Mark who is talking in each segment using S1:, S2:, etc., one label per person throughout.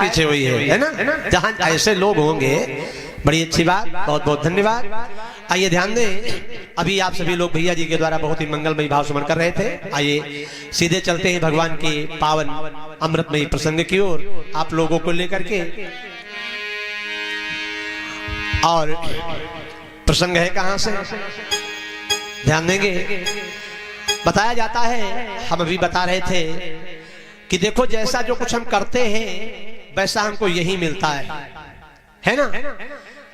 S1: पीछे हुई है ना। जहां ऐसे लोग होंगे, बड़ी अच्छी बात, बहुत बहुत धन्यवाद। आइए ध्यान दें, अभी आप सभी लोग भैया जी के द्वारा बहुत ही मंगलमयी भाव सुमन कर रहे थे। आइए सीधे चलते हैं भगवान के पावन अमृतमयी प्रसंग की ओर, आप लोगों को लेकर के। और प्रसंग है कहां से, ध्यान देंगे। बताया जाता है, हम अभी बता रहे थे कि देखो जैसा जो कुछ हम करते हैं वैसा हमको यही मिलता है ना।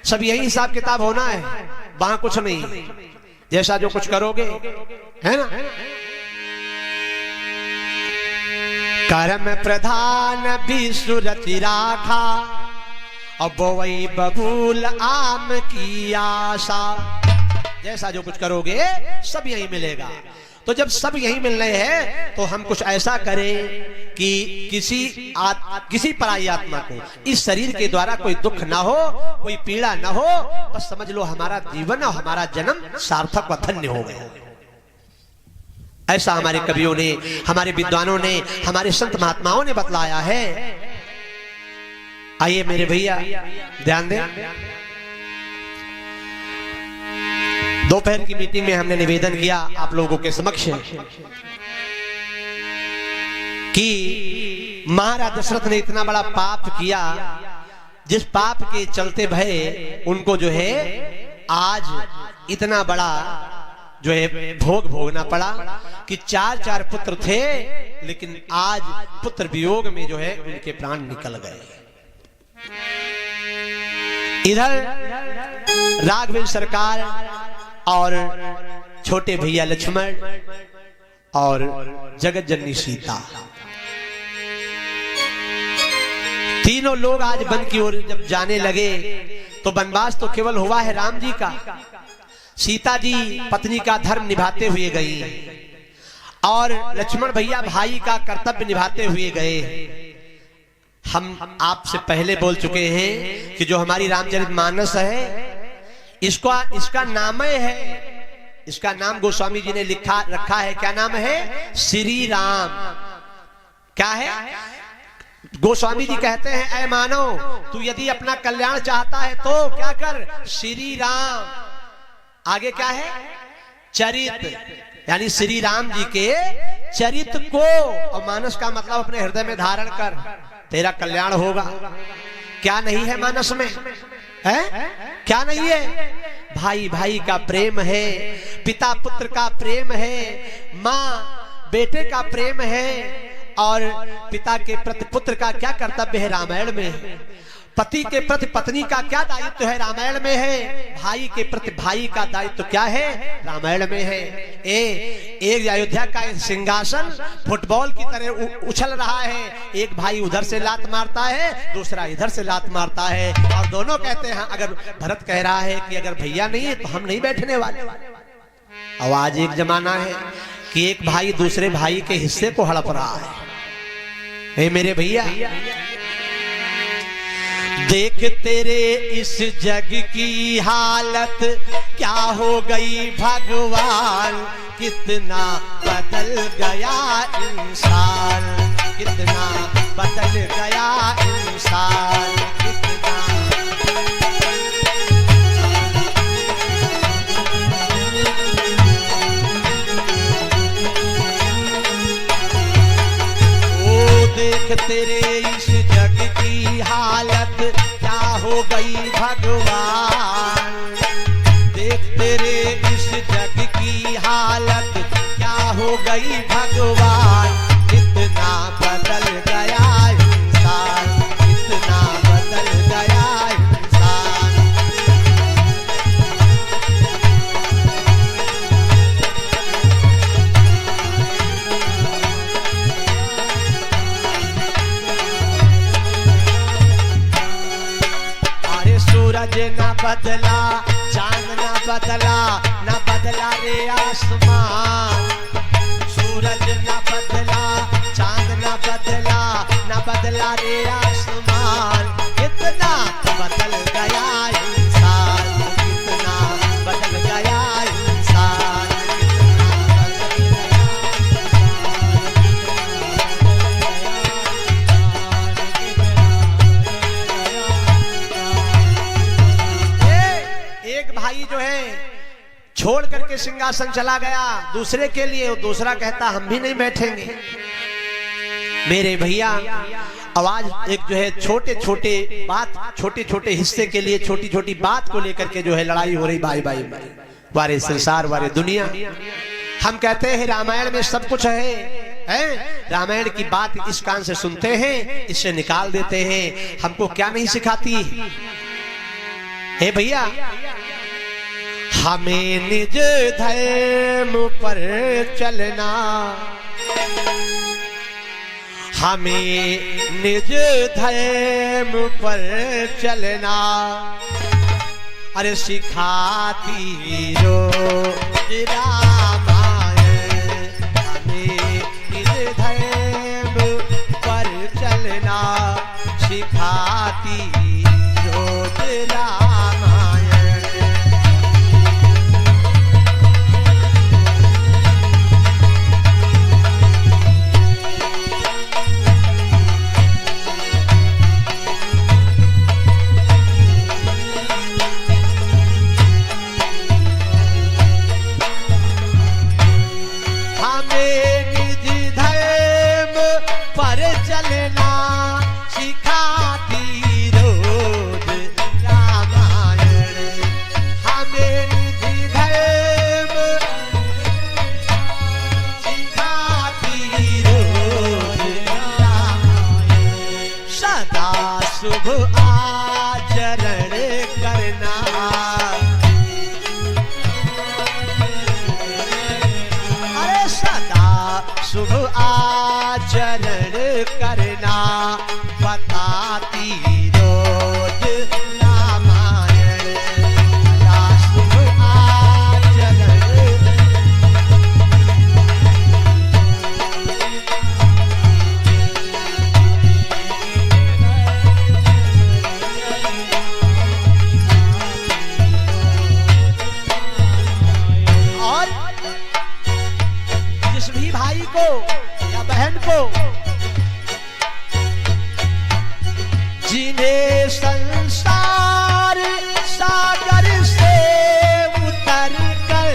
S1: सब यही हिसाब किताब होना है, वहां कुछ नहीं। जैसा जो कुछ करोगे, है ना। कर्म प्रधान विष्णु रचि राखा, अब वही बबूल आम की आशा। जैसा जो कुछ करोगे सब यही मिलेगा। तो जब सब यही मिल रहे हैं तो हम कुछ ऐसा करें कि किसी पराई आत्मा को इस शरीर के द्वारा कोई दुख ना हो, कोई पीड़ा ना हो, बस समझ लो हमारा जीवन और हमारा जन्म सार्थक व धन्य हो गया। ऐसा हमारे कवियों ने, हमारे विद्वानों ने, हमारे संत महात्माओं ने बतलाया है। आइए मेरे भैया ध्यान दें। दोपहर की मीटिंग में हमने निवेदन किया आप लोगों के समक्ष कि महाराज दशरथ ने इतना बड़ा पाप किया, जिस पाप के चलते भय उनको जो है आज इतना बड़ा जो है भोग भोगना पड़ा कि 4 पुत्र थे, लेकिन आज पुत्र वियोग में जो है उनके प्राण निकल गए। इधर राघवेंद्र सरकार और छोटे भैया लक्ष्मण और जगत जननी सीता, तीनों लोग आज वन की ओर जब जाने लगे तो वनवास तो केवल हुआ है राम जी का। सीता जी पत्नी का धर्म निभाते हुए गई और लक्ष्मण भैया भाई का कर्तव्य निभाते हुए गए। हम आपसे पहले बोल चुके हैं कि जो हमारी रामचरितमानस है, इसका नाम है, इसका नाम गोस्वामी जी ने रखा है। क्या नाम है? श्री राम। क्या है? गोस्वामी जी कहते हैं, ऐ मानव तू यदि अपना कल्याण चाहता है तो क्या कर, श्री राम। आगे क्या है? चरित, यानी श्री राम जी के चरित को, और मानस का मतलब अपने हृदय में धारण कर, तेरा कल्याण होगा। क्या नहीं है मानस में? है क्या नहीं है? भाई भाई का प्रेम है, पिता पुत्र का प्रेम है, माँ बेटे का प्रेम है, और पिता के प्रति पुत्र का क्या कर्तव्य है रामायण में, पति के प्रति पत्नी का क्या दायित्व है रामायण में है, भाई के प्रति भाई का दायित्व क्या है रामायण में है। एक अयोध्या का सिंहासन फुटबॉल की तरह उछल रहा है, एक भाई उधर से लात मारता है, दूसरा इधर से लात मारता है, और दोनों कहते हैं, अगर भरत कह रहा है कि अगर भैया नहीं है तो हम नहीं बैठने वाले। अब आज एक जमाना है कि एक भाई दूसरे भाई के हिस्से को हड़प रहा है। मेरे भैया देख तेरे इस जग की हालत क्या हो गई भगवान, कितना बदल गया इंसान, कितना बदल गया इंसान, कितना। ओ देख तेरे इस जग की हालत क्या हो गई भगवान, देख तेरे इस जग की हालत क्या हो गई भगवान, कितना बदल गया इंसान, कितना बदल गया इंसान। सूरज न बदला, चांद न बदला, न बदला रे आसमान, सूरज न बदला, चांद न बदला, न बदला रे आसमान, कितना बदल गया इंसान, कितना बदल गया इंसान, कितना बदल गया। भाई जो है छोड़ करके सिंहासन चला गया दूसरे के लिए, और दूसरा कहता हम भी नहीं बैठेंगे। मेरे भैया आवाज एक जो है छोटे छोटे हिस्से के लिए, छोटी छोटी बात को लेकर के जो है लड़ाई हो रही, भाई भाई वारे संसार वारे दुनिया। हम कहते हैं रामायण में सब कुछ है, रामायण की बात इस कान से सुनते हैं, इससे निकाल देते हैं। हमको क्या नहीं सिखाती है भैया? हमें निज धर्म पर चलना, हमें निज धर्म पर चलना, अरे सिखाती रोज रामायण। हमें निज धर्म पर चलना, सिखाती रोज रामायण। शुभ आचरण करना, अरे सदा शुभ आचरण करना, बताती रोज रामायण। सदा शुभ आचरण, या बहन को जिन्हें संसार सागर से उतर कर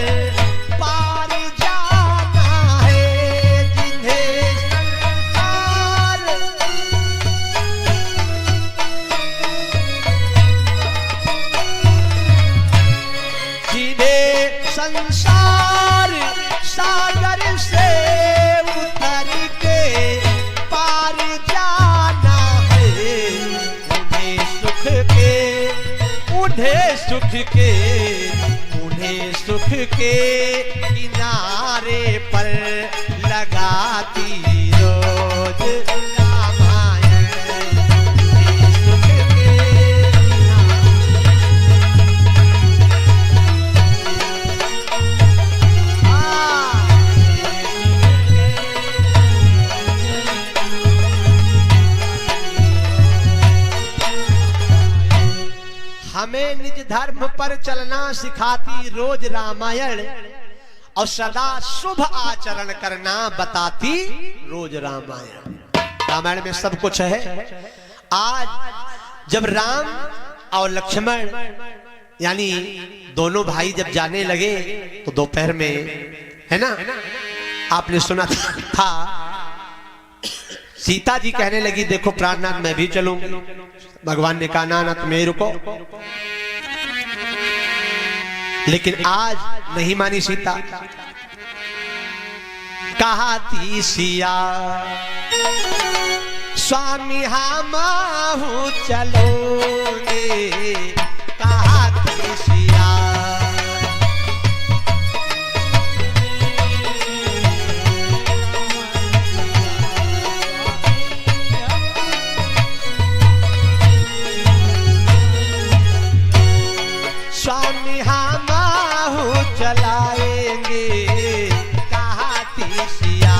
S1: पार जाना है, जिन्हें संसार, जिन्हें संसार सागर से उतर के पार जाना है, उन्हें सुख के, उन्हें सुख के किनारे पर लगाती रोज रामायण। सुख के हमें निज धर्म पर चलना सिखाती रोज रामायण, और सदा शुभ आचरण करना बताती रोज रामायण। रामायण में सब कुछ है। आज जब राम और लक्ष्मण यानी दोनों भाई जब जाने लगे तो दोपहर में, है ना, आपने सुना था सीता जी कहने लगी देखो प्राणनाथ मैं भी चलूंगी। भगवान ने कहा ना तुम यहीं रुको, लेकिन आज नहीं मानी सीता। कहा थी सिया स्वामी हम चलोगे, कहा थी सिया स्वामी हम चलाएंगे, कहा थी सिया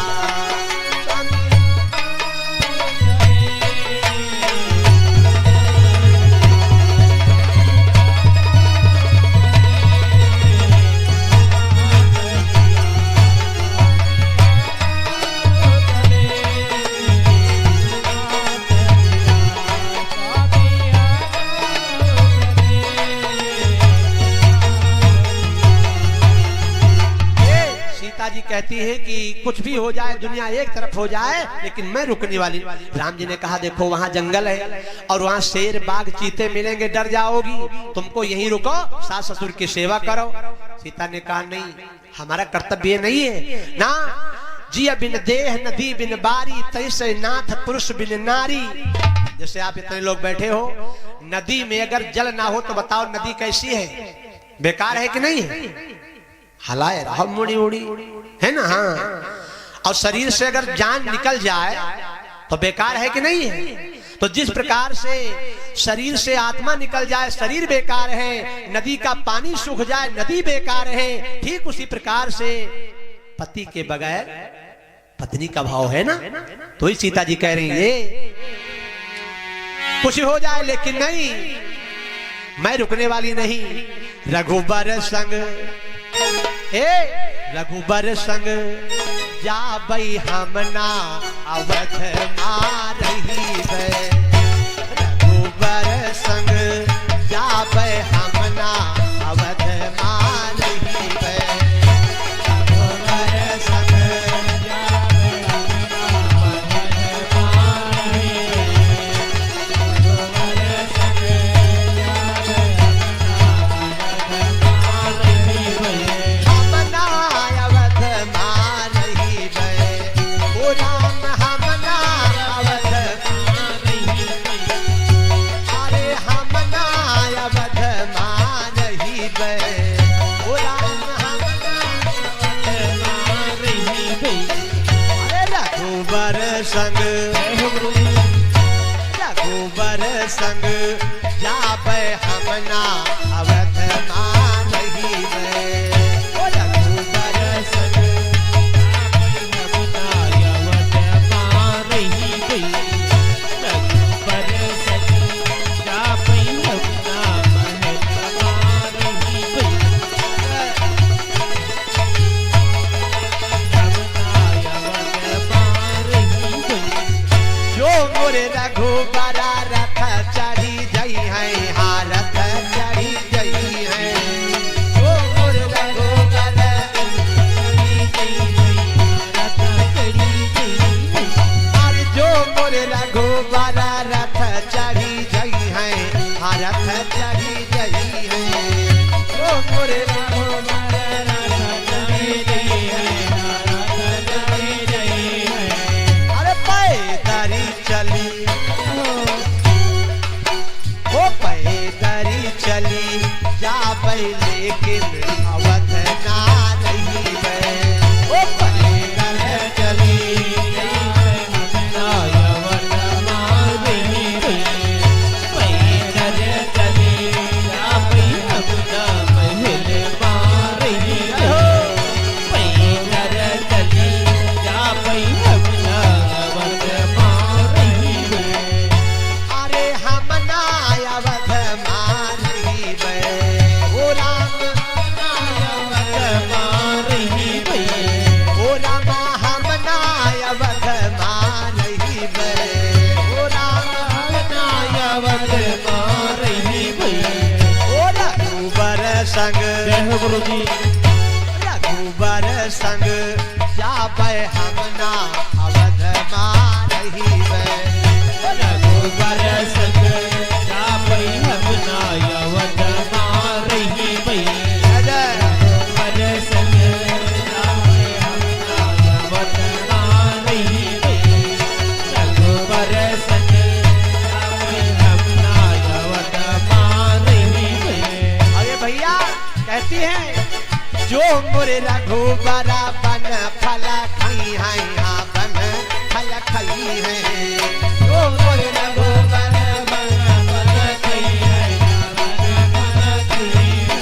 S1: कहती है कि कुछ भी हो जाए, दुनिया एक तरफ हो जाए, लेकिन मैं रुकने वाली। राम जी ने कहा देखो वहाँ जंगल है और वहाँ शेर बाघ चीते मिलेंगे, डर जाओगी, तुमको यहीं रुको, सास ससुर की सेवा करो। सीता ने कहा नहीं, हमारा कर्तव्य नहीं है ना, जिया बिन देह नदी बिन बारी, तैसे नाथ पुरुष बिन नारी। जैसे आप इतने लोग बैठे हो, नदी में अगर जल ना हो तो बताओ नदी कैसी है, बेकार है कि नहीं है, हलाए रहो मुड़ी उड़ी, है ना। हाँ, और शरीर से अगर जान निकल जाए तो बेकार है कि नहीं है। तो जिस प्रकार से शरीर से आत्मा निकल जाए शरीर बेकार है, नदी का पानी सूख जाए नदी बेकार है, ठीक उसी प्रकार से पति के बगैर पत्नी का भाव है ना। तो ही सीता जी कह रही है कुछ हो जाए लेकिन नहीं, मैं रुकने वाली नहीं। रघुबर संग रघुबर संग जाबई हमना अवध मारही वे, रघुबर संग जाबई हमना अवध मारही वे, रघुबर संग जाबई हमना अवध मारही संग रघुबर संग जाबे हमना अवध मारही वे, रघुबर संग जाबे हमना अवध मारही वे, रघुबर संग जाबे हमना अवध मारही वे, मोरे रघुबरा रथ चढ़ी जई है, हाँ रथ चढ़ी जई है, ओ मोरे रघुबरा रथ चढ़ी जई है, अरे जो मोरे रघुबरा रथ चढ़ी जई है, हाँ रथ चढ़ी जई है, ओ मोरे रघुबरा रथ चढ़ी जई है, हाँ रथ चढ़ी जई है, अरे पैदरी चली वो पैदरी चली जाबे लेकिन अवध ना रही वे, वो पैदर चली अवध मारही वे, पैदर चली जाबे अवध महल मारही वे, पैदर चली जाबे अवध मारही वे, अरे हमना अवध मारही वे, ओ राम अवध मारही वे, ओ राम हमना अवध मारही वे, ओ राम हमना अवध मारही वे, ओ रघुबर संग जय गुरु जी, रघुबर संग जाबे हमना अवध मारही वे, रघुबर संग जाबे हमना अवध मारही वे, रघुबर संग जाबे हमना अवध मारही वे, रघुबर संग जाबे हमना अवध मारही वे। अरे भैया कहती है जो मोरे रघुबरा बन फल खई है, हाँ बन फल खई है, जो मोरे रघुबरा बन फल खई है, बन फल खई है,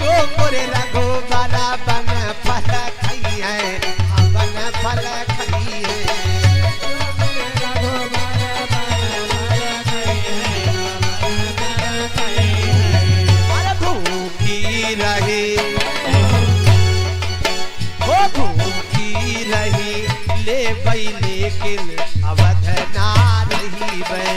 S1: जो मोरे रघुबरा बन फल खई है, बन फल खई है, अरे भूखी रही भूखी रही ले बई लेकिन अवध ना रही वे,